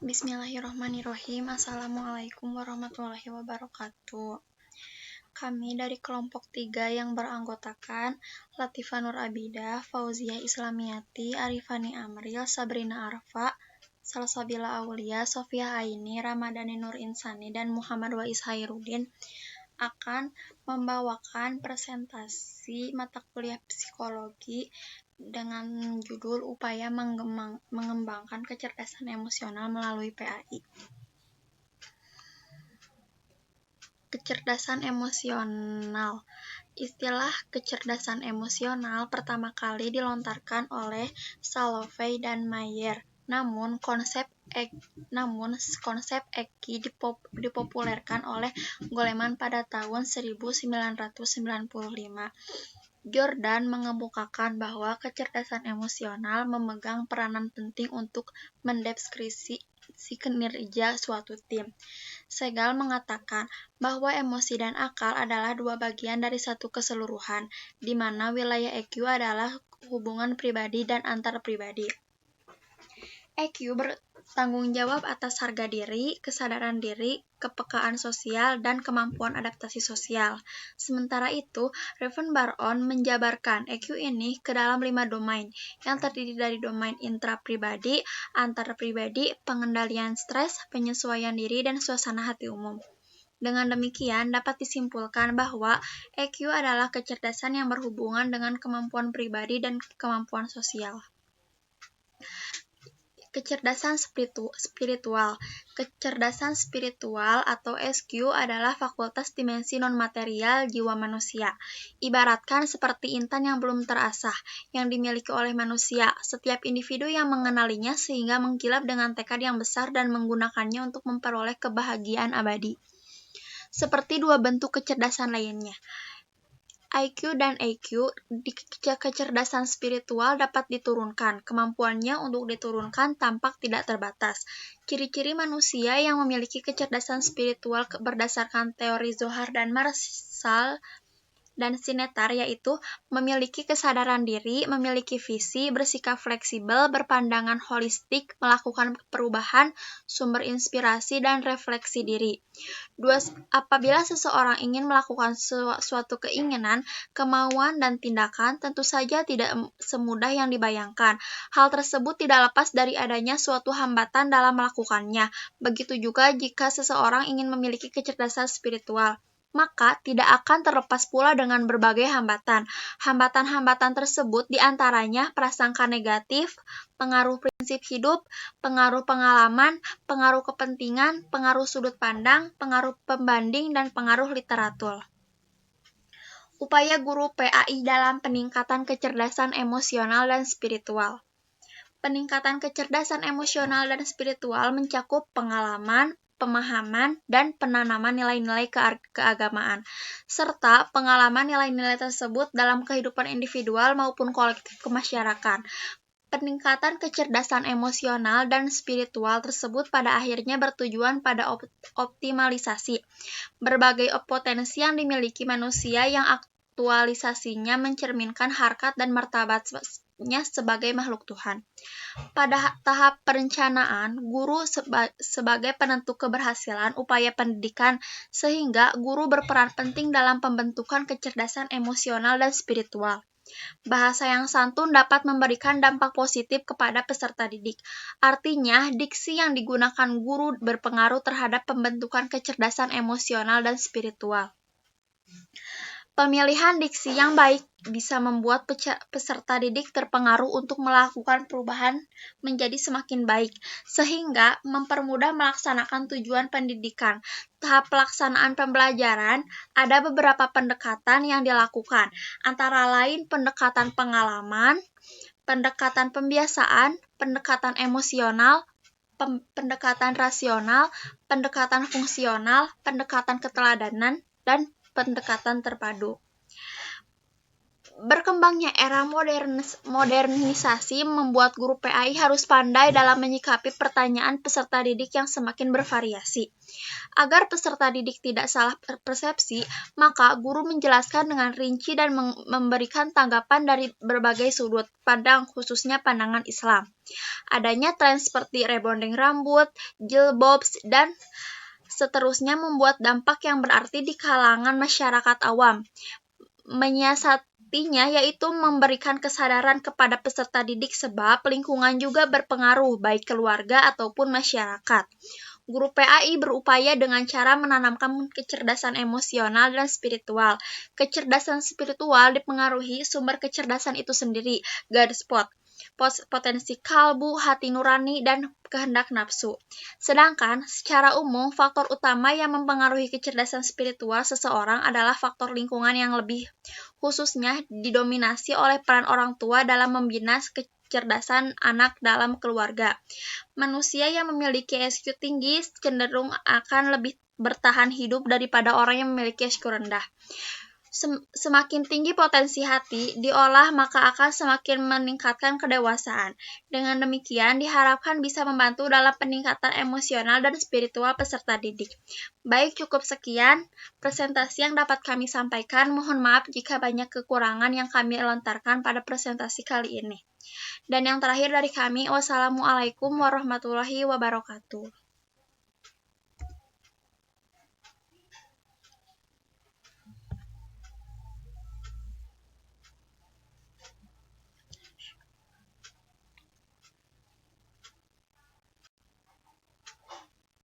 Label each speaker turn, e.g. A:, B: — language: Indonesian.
A: Bismillahirrahmanirrahim. Assalamualaikum warahmatullahi wabarakatuh. Kami dari kelompok 3 yang beranggotakan Latifah Nur Abidah, Fauziah Islamiyati, Arifani Amril, Sabrina Arfa, Salsabila Aulia, Sofia Aini, Ramadhani Nur Insani, dan Muhammad Wais Hairudin akan membawakan presentasi mata kuliah psikologi dengan judul Upaya Mengembangkan Kecerdasan Emosional Melalui PAI. Kecerdasan emosional. Istilah kecerdasan emosional pertama kali dilontarkan oleh Salovey dan Mayer. Namun konsep EQI dipopulerkan oleh Goleman pada tahun 1995. Jordan mengemukakan bahwa kecerdasan emosional memegang peranan penting untuk mendeskripsi kinerja suatu tim. Segal mengatakan bahwa emosi dan akal adalah dua bagian dari satu keseluruhan, di mana wilayah EQ adalah hubungan pribadi dan antar pribadi. EQ bertanggung jawab atas harga diri, kesadaran diri, kepekaan sosial, dan kemampuan adaptasi sosial. Sementara itu, Reven Baron menjabarkan EQ ini ke dalam 5 domain, yang terdiri dari domain intrapribadi, antarpribadi, pengendalian stres, penyesuaian diri, dan suasana hati umum. Dengan demikian, dapat disimpulkan bahwa EQ adalah kecerdasan yang berhubungan dengan kemampuan pribadi dan kemampuan sosial. Kecerdasan spiritual. Kecerdasan spiritual atau SQ adalah fakultas dimensi non-material jiwa manusia. Ibaratkan seperti intan yang belum terasah, yang dimiliki oleh manusia. Setiap individu yang mengenalinya sehingga mengkilap dengan tekad yang besar dan menggunakannya untuk memperoleh kebahagiaan abadi. Seperti dua bentuk kecerdasan lainnya, IQ dan EQ, di kecerdasan spiritual dapat diturunkan. Kemampuannya untuk diturunkan tampak tidak terbatas. Ciri-ciri manusia yang memiliki kecerdasan spiritual berdasarkan teori Zohar dan Marshall dan Sinetar yaitu memiliki kesadaran diri, memiliki visi, bersikap fleksibel, berpandangan holistik, melakukan perubahan, sumber inspirasi, dan refleksi diri. Apabila seseorang ingin melakukan suatu keinginan, kemauan, dan tindakan, tentu saja tidak semudah yang dibayangkan. Hal tersebut tidak lepas dari adanya suatu hambatan dalam melakukannya. Begitu juga jika seseorang ingin memiliki kecerdasan spiritual, maka tidak akan terlepas pula dengan berbagai hambatan. Hambatan-hambatan tersebut diantaranya prasangka negatif, pengaruh prinsip hidup, pengaruh pengalaman, pengaruh kepentingan, pengaruh sudut pandang, pengaruh pembanding, dan pengaruh literatur. Upaya guru PAI dalam peningkatan kecerdasan emosional dan spiritual. Peningkatan kecerdasan emosional dan spiritual mencakup pengalaman, pemahaman, dan penanaman nilai-nilai keagamaan, serta pengalaman nilai-nilai tersebut dalam kehidupan individual maupun kolektif kemasyarakatan. Peningkatan kecerdasan emosional dan spiritual tersebut pada akhirnya bertujuan pada optimalisasi berbagai potensi yang dimiliki manusia yang aktualisasinya mencerminkan harkat dan martabatnya sebagai makhluk Tuhan. Pada tahap perencanaan, guru sebagai penentu keberhasilan upaya pendidikan, sehingga guru berperan penting dalam pembentukan kecerdasan emosional dan spiritual. Bahasa yang santun dapat memberikan dampak positif kepada peserta didik. Artinya, diksi yang digunakan guru berpengaruh terhadap pembentukan kecerdasan emosional dan spiritual. Pemilihan diksi yang baik bisa membuat peserta didik terpengaruh untuk melakukan perubahan menjadi semakin baik, sehingga mempermudah melaksanakan tujuan pendidikan. Tahap pelaksanaan pembelajaran, ada beberapa pendekatan yang dilakukan, antara lain pendekatan pengalaman, pendekatan pembiasaan, pendekatan emosional, pendekatan rasional, pendekatan fungsional, pendekatan keteladanan, dan pendekatan terpadu. Berkembangnya era modernisasi membuat guru PAI harus pandai dalam menyikapi pertanyaan peserta didik yang semakin bervariasi. Agar peserta didik tidak salah persepsi, maka guru menjelaskan dengan rinci dan memberikan tanggapan dari berbagai sudut pandang, khususnya pandangan Islam. Adanya tren seperti rebonding rambut, jilbabs, dan seterusnya membuat dampak yang berarti di kalangan masyarakat awam. Menyiasatinya yaitu memberikan kesadaran kepada peserta didik sebab lingkungan juga berpengaruh baik keluarga ataupun masyarakat. Guru PAI berupaya dengan cara menanamkan kecerdasan emosional dan spiritual. Kecerdasan spiritual dipengaruhi sumber kecerdasan itu sendiri, garis potensi kalbu, hati nurani, dan kehendak nafsu. Sedangkan, secara umum, faktor utama yang mempengaruhi kecerdasan spiritual seseorang adalah faktor lingkungan yang lebih khususnya didominasi oleh peran orang tua dalam membina kecerdasan anak dalam keluarga. Manusia yang memiliki IQ tinggi cenderung akan lebih bertahan hidup daripada orang yang memiliki IQ rendah. Semakin tinggi potensi hati diolah, maka akan semakin meningkatkan kedewasaan. Dengan demikian, diharapkan bisa membantu dalam peningkatan emosional dan spiritual peserta didik. Baik, cukup sekian presentasi yang dapat kami sampaikan. Mohon maaf jika banyak kekurangan yang kami lontarkan pada presentasi kali ini. Dan yang terakhir dari kami, wassalamualaikum warahmatullahi wabarakatuh.